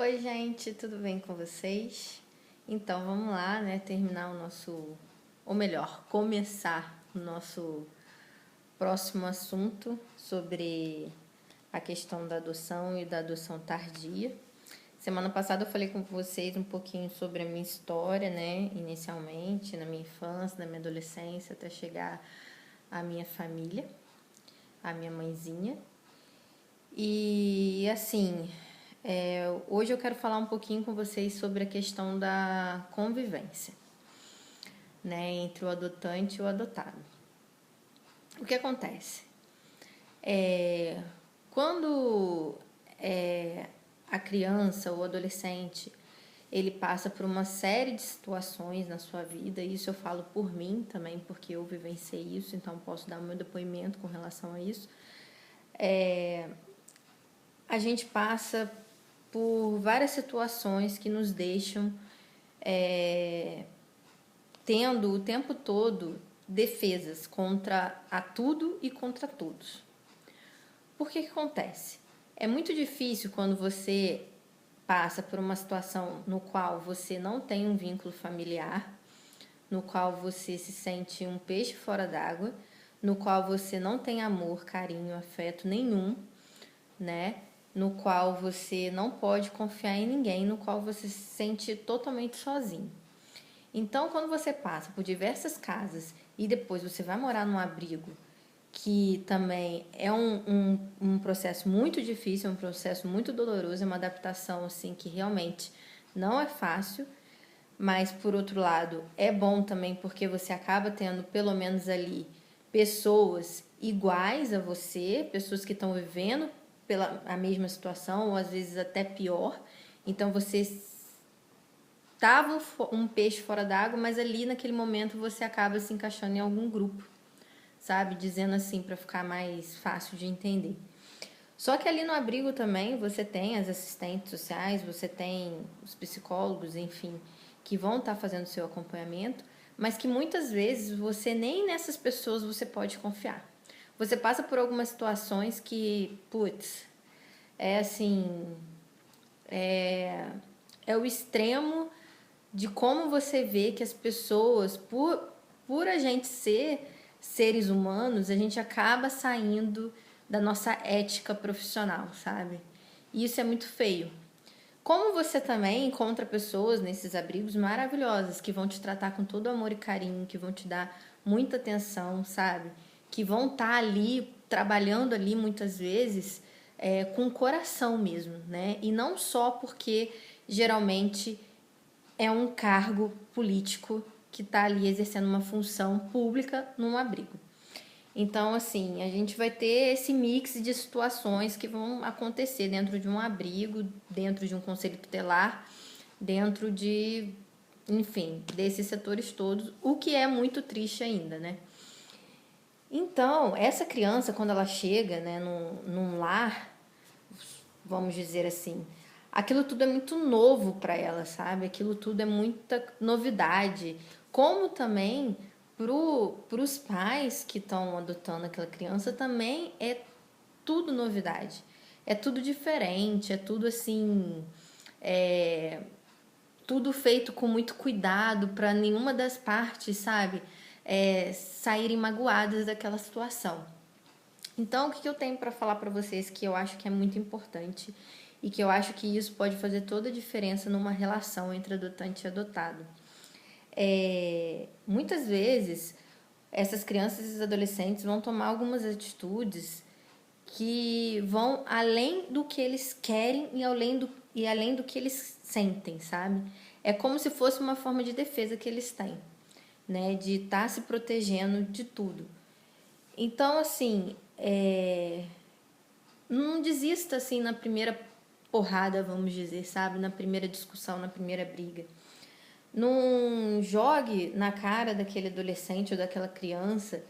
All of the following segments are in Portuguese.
Oi, gente, tudo bem com vocês? Então, vamos lá, né, terminar o nosso, ou melhor, começar o nosso próximo assunto sobre a questão da adoção e da adoção tardia. Semana passada eu falei com vocês um pouquinho sobre a minha história, né, inicialmente, na minha infância, na minha adolescência, até chegar à minha família, à minha mãezinha. E assim, hoje eu quero falar um pouquinho com vocês sobre a questão da convivência, né, entre o adotante e o adotado. O que acontece? Quando a criança ou adolescente ele passa por uma série de situações na sua vida, e isso eu falo por mim também, porque eu vivenciei isso, então posso dar o meu depoimento com relação a isso. A gente passa por várias situações que nos deixam tendo o tempo todo defesas contra a tudo e contra todos. Por que acontece? É muito difícil quando você passa por uma situação no qual você não tem um vínculo familiar, no qual você se sente um peixe fora d'água, no qual você não tem amor, carinho, afeto nenhum, né? No qual você não pode confiar em ninguém, no qual você se sente totalmente sozinho. Então, quando você passa por diversas casas e depois você vai morar num abrigo, que também é um processo muito difícil, é um processo muito doloroso, é uma adaptação assim que realmente não é fácil, mas por outro lado é bom também porque você acaba tendo pelo menos ali pessoas iguais a você, pessoas que estão vivendo pela a mesma situação ou às vezes até pior. Então você estava um peixe fora d'água, mas ali naquele momento você acaba se encaixando em algum grupo, sabe? Dizendo assim para ficar mais fácil de entender. Só que ali no abrigo também você tem as assistentes sociais, você tem os psicólogos, enfim, que vão estar fazendo seu acompanhamento, mas que muitas vezes você nem nessas pessoas você pode confiar. Você passa por algumas situações que, putz, é assim, é o extremo de como você vê que as pessoas, por a gente ser seres humanos, a gente acaba saindo da nossa ética profissional, sabe? E isso é muito feio. Como você também encontra pessoas nesses abrigos maravilhosas que vão te tratar com todo amor e carinho, que vão te dar muita atenção, sabe? Que vão estar ali, trabalhando ali muitas vezes com o coração mesmo, né? E não só porque geralmente é um cargo político que está ali exercendo uma função pública num abrigo. Então, assim, a gente vai ter esse mix de situações que vão acontecer dentro de um abrigo, dentro de um conselho tutelar, dentro de, enfim, desses setores todos, o que é muito triste ainda, né? Então, essa criança, quando ela chega, né, num lar, vamos dizer assim, aquilo tudo é muito novo para ela, sabe? Aquilo tudo é muita novidade. Como também para os pais que estão adotando aquela criança também é tudo novidade. É tudo diferente, é tudo assim, é, tudo feito com muito cuidado para nenhuma das partes, sabe, saírem magoadas daquela situação. Então, o que eu tenho para falar para vocês que eu acho que é muito importante e que eu acho que isso pode fazer toda a diferença numa relação entre adotante e adotado. Muitas vezes, essas crianças e esses adolescentes vão tomar algumas atitudes que vão além do que eles querem e além do que eles sentem, sabe? É como se fosse uma forma de defesa que eles têm, né? De estar se protegendo de tudo. Então, assim, não desista assim na primeira porrada, vamos dizer, sabe? Na primeira discussão, na primeira briga. Não jogue na cara daquele adolescente ou daquela criança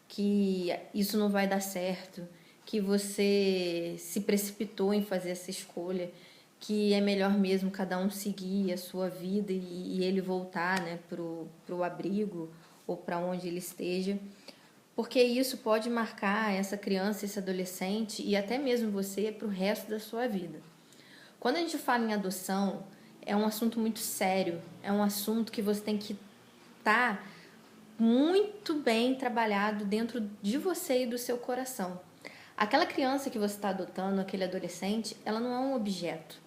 que isso não vai dar certo, que você se precipitou em fazer essa escolha, que é melhor mesmo cada um seguir a sua vida e ele voltar, né, pro abrigo ou para onde ele esteja, porque isso pode marcar essa criança, esse adolescente e até mesmo você para o resto da sua vida. Quando a gente fala em adoção, é um assunto muito sério, é um assunto que você tem que estar muito bem trabalhado dentro de você e do seu coração. Aquela criança que você está adotando, aquele adolescente, ela não é um objeto.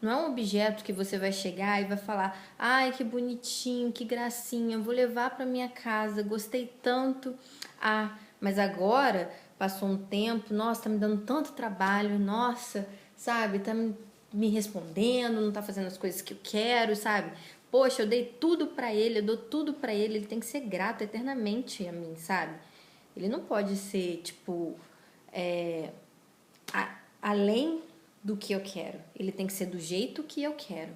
Não é um objeto que você vai chegar e vai falar: ai, que bonitinho, que gracinha, vou levar para minha casa, gostei tanto. Ah, mas agora passou um tempo, nossa, tá me dando tanto trabalho, nossa, sabe, tá me respondendo, não tá fazendo as coisas que eu quero, sabe? Poxa, eu dei tudo pra ele, eu dou tudo pra ele tem que ser grato eternamente a mim, sabe? Ele não pode ser, tipo, além do que eu quero. Ele tem que ser do jeito que eu quero.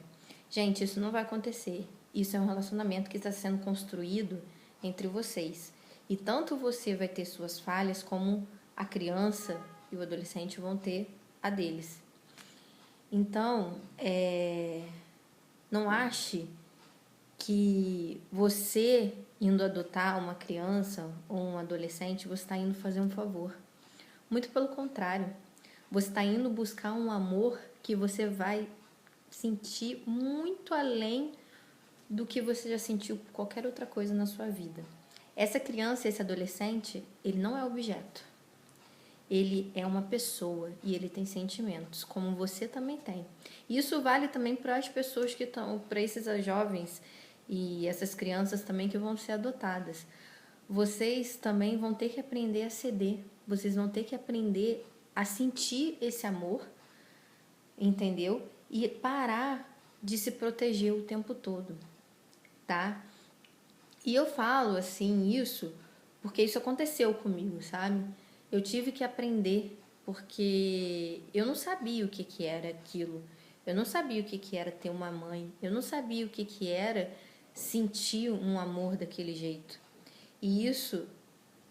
Gente, isso não vai acontecer. Isso é um relacionamento que está sendo construído entre vocês. E tanto você vai ter suas falhas, como a criança e o adolescente vão ter a deles. Então, não ache que você indo adotar uma criança ou um adolescente, você está indo fazer um favor. Muito pelo contrário. Você está indo buscar um amor que você vai sentir muito além do que você já sentiu por qualquer outra coisa na sua vida. Essa criança, esse adolescente, ele não é objeto. Ele é uma pessoa e ele tem sentimentos, como você também tem. Isso vale também para as pessoas que estão, para esses jovens e essas crianças também que vão ser adotadas. Vocês também vão ter que aprender a ceder. Vocês vão ter que aprender a sentir esse amor, entendeu? E parar de se proteger o tempo todo, tá? E eu falo assim isso porque isso aconteceu comigo, sabe? Eu tive que aprender porque eu não sabia o que que era aquilo. Eu não sabia o que que era ter uma mãe. Eu não sabia o que que era sentir um amor daquele jeito. E isso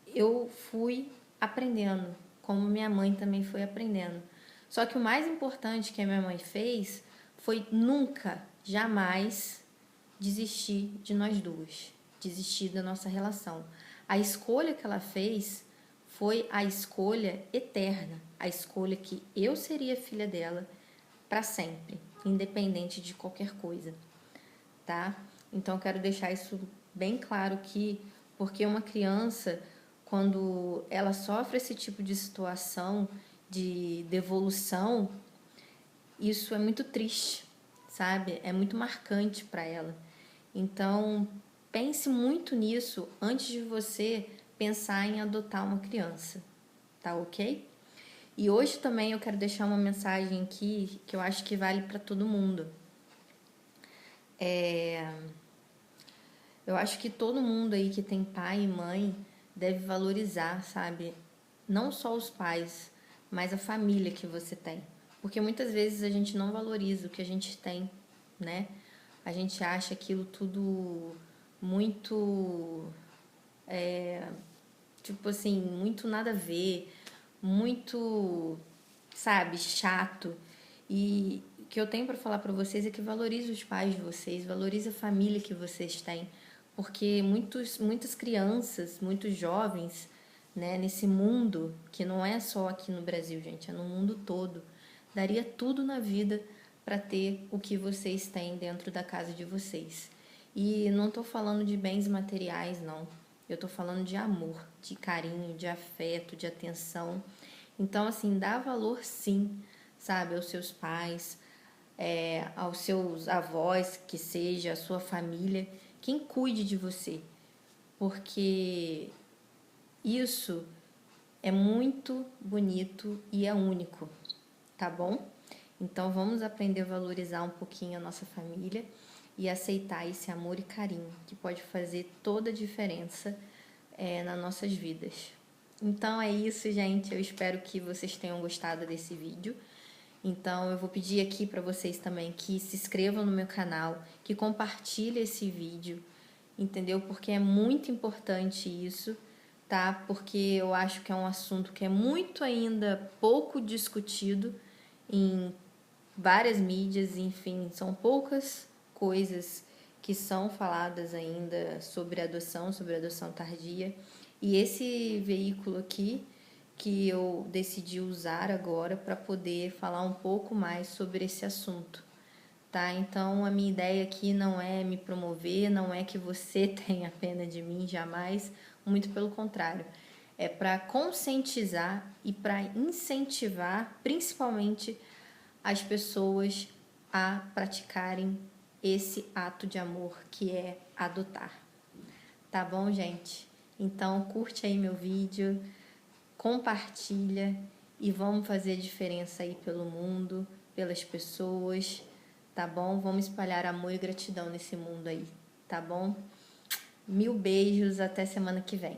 eu fui aprendendo, como minha mãe também foi aprendendo. Só que o mais importante que a minha mãe fez foi nunca, jamais desistir de nós duas, desistir da nossa relação. A escolha que ela fez foi a escolha eterna, a escolha que eu seria filha dela para sempre, independente de qualquer coisa, tá? Então eu quero deixar isso bem claro que porque uma criança, quando ela sofre esse tipo de situação de devolução, isso é muito triste, sabe? É muito marcante para ela. Então, pense muito nisso antes de você pensar em adotar uma criança, tá ok? E hoje também eu quero deixar uma mensagem aqui que eu acho que vale para todo mundo. Eu acho que todo mundo aí que tem pai e mãe deve valorizar, sabe? Não só os pais, mas a família que você tem. Porque muitas vezes a gente não valoriza o que a gente tem, né? A gente acha aquilo tudo muito, tipo assim, muito nada a ver, muito, sabe, chato. E o que eu tenho para falar para vocês é que valorize os pais de vocês, valorize a família que vocês têm, porque muitas crianças, muitos jovens, né, nesse mundo, que não é só aqui no Brasil, gente, é no mundo todo, daria tudo na vida para ter o que vocês têm dentro da casa de vocês. E não estou falando de bens materiais, não. Eu estou falando de amor, de carinho, de afeto, de atenção. Então, assim, dá valor sim, sabe, aos seus pais, aos seus avós, que seja a sua família, quem cuide de você, porque isso é muito bonito e é único, tá bom? Então vamos aprender a valorizar um pouquinho a nossa família e aceitar esse amor e carinho que pode fazer toda a diferença nas nossas vidas. Então é isso, gente. Eu espero que vocês tenham gostado desse vídeo. Então eu vou pedir aqui para vocês também que se inscrevam no meu canal, que compartilhem esse vídeo, entendeu? Porque é muito importante isso, tá? Porque eu acho que é um assunto que é muito ainda pouco discutido em várias mídias, enfim, são poucas coisas que são faladas ainda sobre adoção tardia. E esse veículo aqui, que eu decidi usar agora para poder falar um pouco mais sobre esse assunto, tá? Então, a minha ideia aqui não é me promover, não é que você tenha pena de mim, jamais, muito pelo contrário. É para conscientizar e para incentivar, principalmente, as pessoas a praticarem esse ato de amor que é adotar. Tá bom, gente? Então, curte aí meu vídeo, compartilha e vamos fazer diferença aí pelo mundo, pelas pessoas, tá bom? Vamos espalhar amor e gratidão nesse mundo aí, tá bom? Mil beijos, até semana que vem.